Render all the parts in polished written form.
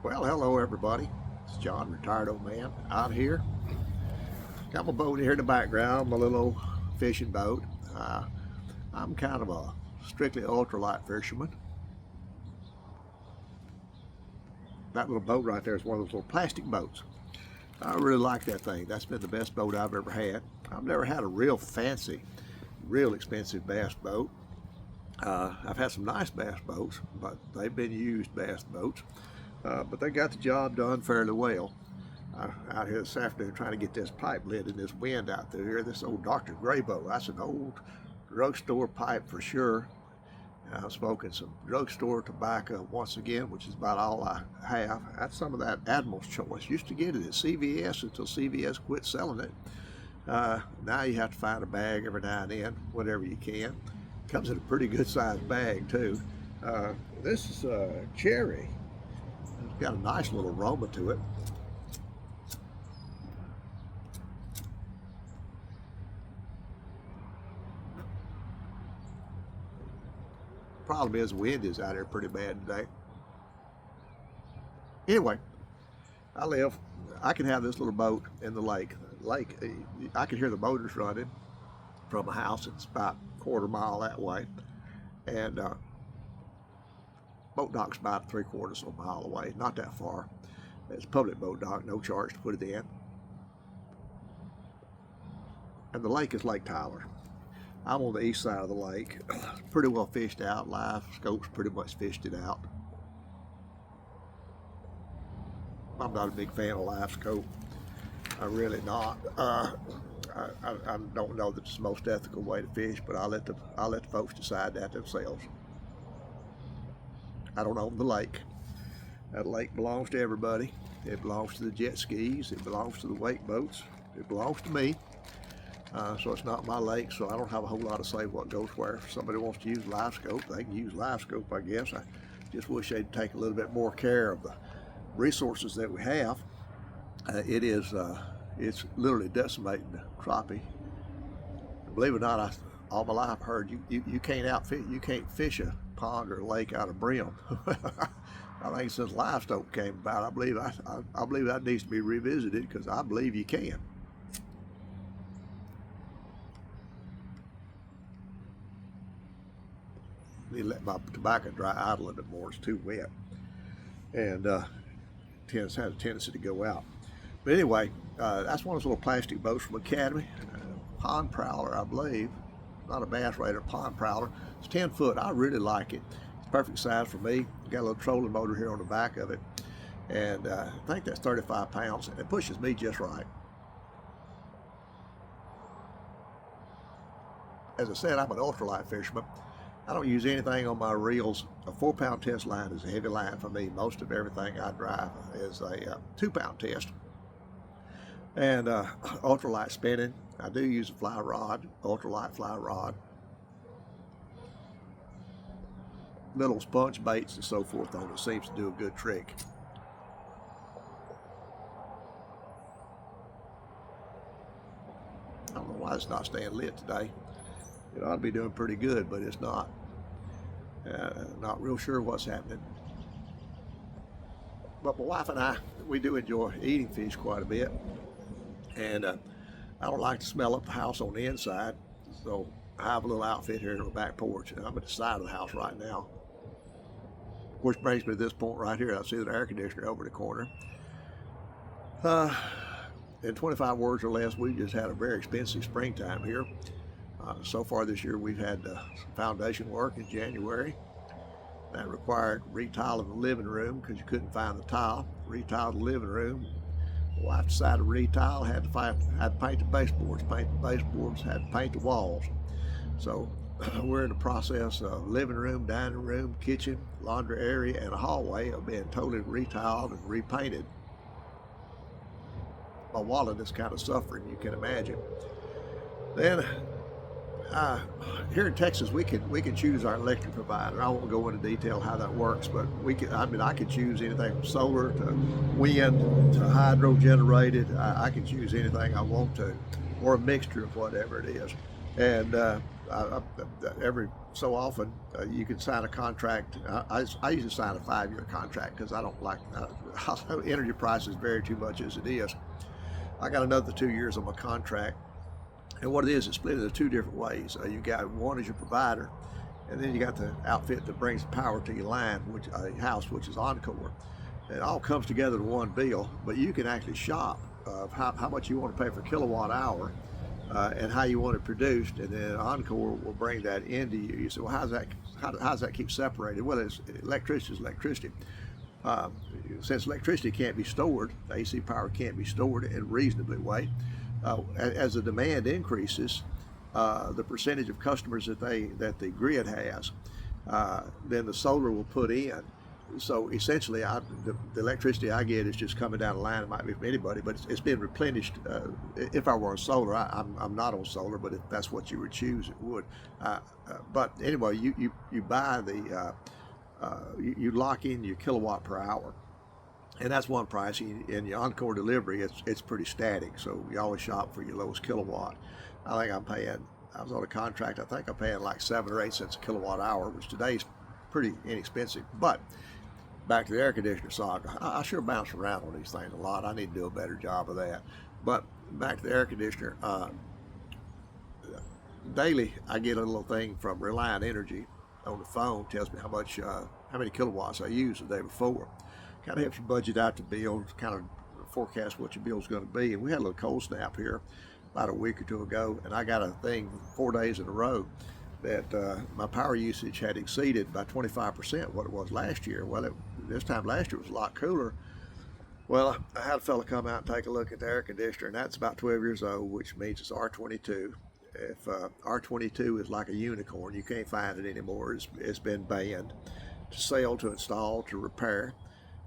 Well, hello everybody. It's John, retired old man, out here. Got my boat here in the background, my little old fishing boat. Uh, I'm kind of a strictly ultralight fisherman. That little boat right there is one of those little plastic boats. I really like that thing. That's been the best boat I've ever had. I've never had a real fancy, real expensive bass boat. I've had some nice bass boats, but they've been used bass boats. But they got the job done fairly well. Out here this afternoon trying to get this pipe lit in this wind out through here. This old Dr. Gray boat. That's an old drugstore pipe for sure. I'm smoking some drugstore tobacco once again, which is about all I have. That's some of that Admiral's Choice. Used to get it at CVS until CVS quit selling it. Now you have to find a bag every now and then, whatever you can. Comes in a pretty good sized bag too. This is cherry. It's got a nice little aroma to it. Problem is, the wind is out here pretty bad today. Anyway, I can have this little boat in the lake. I can hear the motors running from a house. It's about a quarter mile that way. And boat dock's about 3/4 of a mile away, not that far. It's a public boat dock, no charge to put it in. And the lake is Lake Tyler. I'm on the east side of the lake. Pretty well fished out. Live Scope's pretty much fished it out. I'm not a big fan of Live Scope. I'm really not. I don't know that it's the most ethical way to fish, but I'll let the folks decide that themselves. I don't own the lake. That lake belongs to everybody. It belongs to the jet skis. It belongs to the wake boats. It belongs to me. So it's not my lake, so I don't have a whole lot to say what goes where. If somebody wants to use Live Scope, they can use Live Scope, I guess. I just wish they'd take a little bit more care of the resources that we have. It's literally decimating the crappie. Believe it or not, all my life I've heard you can't fish a pond or a lake out of brim. I think since Live Scope came about, I believe that needs to be revisited, because I believe you can. Need to let my tobacco dry out a little bit more. It's too wet, and has a tendency to go out. But anyway, that's one of those little plastic boats from Academy. Pond Prowler, I believe. Not a bass raider, pond prowler. It's 10 foot. I really like it. It's perfect size for me. Got a little trolling motor here on the back of it, and I think that's 35 pounds. It pushes me just right. As I said, I'm an ultralight fisherman. I don't use anything on my reels. A 4-pound test line is a heavy line for me. Most of everything I drive is a 2-pound test. And ultralight spinning. I do use a fly rod, ultralight fly rod. Little sponge baits and so forth on it seems to do a good trick. I don't know why it's not staying lit today. It ought to be doing pretty good, but it's not. Not real sure what's happening. But my wife and I, we do enjoy eating fish quite a bit. And I don't like to smell up the house on the inside. So I have a little outfit here on the back porch. And I'm at the side of the house right now. Which brings me to this point right here. I see the air conditioner over the corner. In 25 words or less, we just had a very expensive springtime here. So far this year, we've had some foundation work in January. That required retiling the living room because you couldn't find the tile. Retiled the living room. My wife decided to retile, had to paint the baseboards, had to paint the walls. So we're in the process of living room, dining room, kitchen, laundry area, and a hallway of being totally retiled and repainted. My wallet is kind of suffering, you can imagine. Then here in Texas, we can choose our electric provider. I won't go into detail how that works, but I can choose anything from solar to wind to hydro generated. I can choose anything I want to, or a mixture of whatever it is. And every so often you can sign a contract. I usually sign a 5-year contract because I don't like energy prices vary too much as it is. I got another 2 years on my contract, and what it is, it's split into 2 different ways. You got one as your provider, and then you got the outfit that brings the power to your line, which a house, which is Oncor. It all comes together in one bill, but you can actually shop of how much you want to pay for kilowatt hour and how you want it produced, and then Oncor will bring that into you. You say, well, how does that keep separated? Well, electricity is electricity. Since electricity can't be stored, AC power can't be stored in a reasonably way. As the demand increases, the percentage of customers that the grid has, then the solar will put in. So essentially, the electricity I get is just coming down the line. It might be from anybody, but it's been replenished. If I were on solar, I'm not on solar, but if that's what you would choose, it would. But anyway, you buy you lock in your kilowatt per hour, and that's one price. In your Oncor delivery, it's pretty static, so you always shop for your lowest kilowatt. I think I was on a contract. I think I'm paying like 7 or 8 cents a kilowatt hour, which today's pretty inexpensive. But back to the air conditioner saga. I sure bounce around on these things a lot. I need to do a better job of that. But back to the air conditioner. Daily, I get a little thing from Reliant Energy on the phone, tells me how many kilowatts I used the day before. Kind of helps you budget out the bill, kind of forecast what your bill's going to be. And we had a little cold snap here about a week or 2 ago, and I got a thing 4 days in a row that my power usage had exceeded by 25% what it was last year. Well, this time last year was a lot cooler. Well, I had a fella come out and take a look at the air conditioner, and that's about 12 years old, which means it's R22. If R22 is like a unicorn, you can't find it anymore. It's been banned to sell, to install, to repair.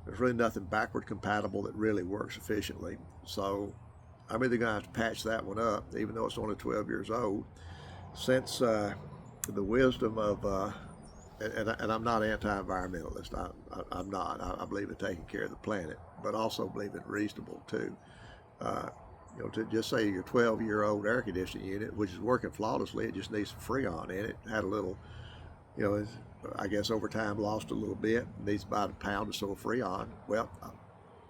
There's really nothing backward compatible that really works efficiently. So I'm either going to have to patch that one up, even though it's only 12 years old. Since the wisdom of, and I'm not anti-environmentalist, I'm not. I believe in taking care of the planet, but also believe in reasonable too. To just say your 12-year-old air conditioning unit, which is working flawlessly, it just needs some Freon in it. Had a little, I guess over time lost a little bit. Needs about a pound or so of Freon. Well,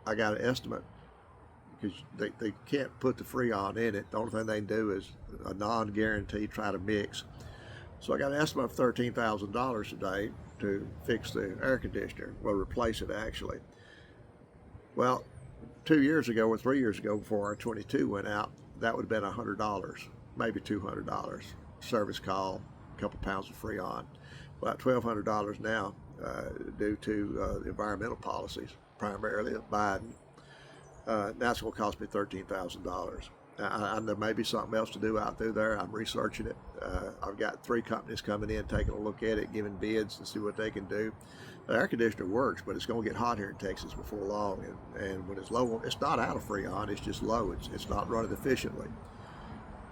I got an estimate because they can't put the Freon in it. The only thing they can do is a non-guarantee try to mix. So I got an estimate of $13,000 today to fix the air conditioner. Well, replace it actually. Well, 2 years ago or 3 years ago, before our 22 went out, that would have been $100, maybe $200. Service call, a couple pounds of Freon. About $1,200 now due to the environmental policies, primarily of Biden. That's going to cost me $13,000. There may be something else to do out through there. I'm researching it. I've got 3 companies coming in, taking a look at it, giving bids and see what they can do. The air conditioner works, but it's going to get hot here in Texas before long. And when it's low, it's not out of Freon, it's just low. It's not running efficiently.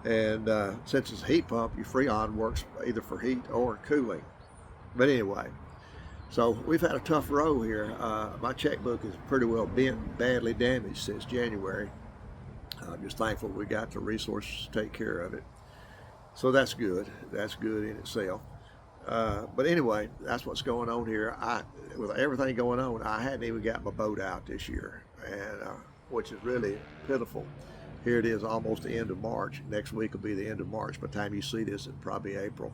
And since it's a heat pump, your Freon works either for heat or cooling. But anyway, so we've had a tough row here. My checkbook is pretty well bent, badly damaged since January. I'm just thankful we got the resources to take care of it. So that's good. That's good in itself. But anyway, that's what's going on here. With everything going on, I hadn't even got my boat out this year, and which is really pitiful. Here it is, almost the end of March. Next week will be the end of March. By the time you see this, it'll probably be April.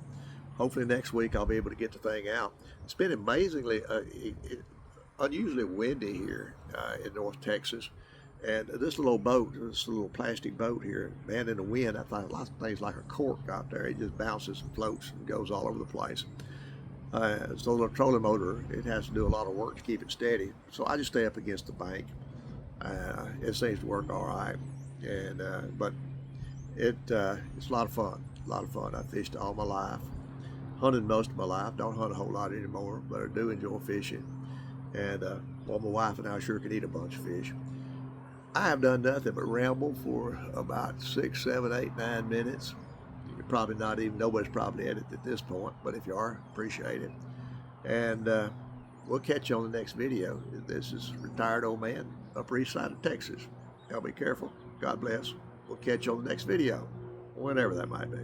Hopefully next week I'll be able to get the thing out. It's been amazingly, unusually windy here in North Texas. And this little boat, this little plastic boat here, man, in the wind, I thought lots of things like a cork out there. It just bounces and floats and goes all over the place. So the trolling motor, it has to do a lot of work to keep it steady. So I just stay up against the bank. It seems to work all right. And but it's a lot of fun. A lot of fun. I fished all my life, hunted most of my life. Don't hunt a whole lot anymore, but I do enjoy fishing. And well, my wife and I sure can eat a bunch of fish. I have done nothing but ramble for about 6, 7, 8, 9 minutes. You're probably not even, nobody's probably at it at this point, but if you are, appreciate it. And we'll catch you on the next video. This is Retired Old Man, Upper East Side of Texas. Y'all be careful. God bless. We'll catch you on the next video, whenever that might be.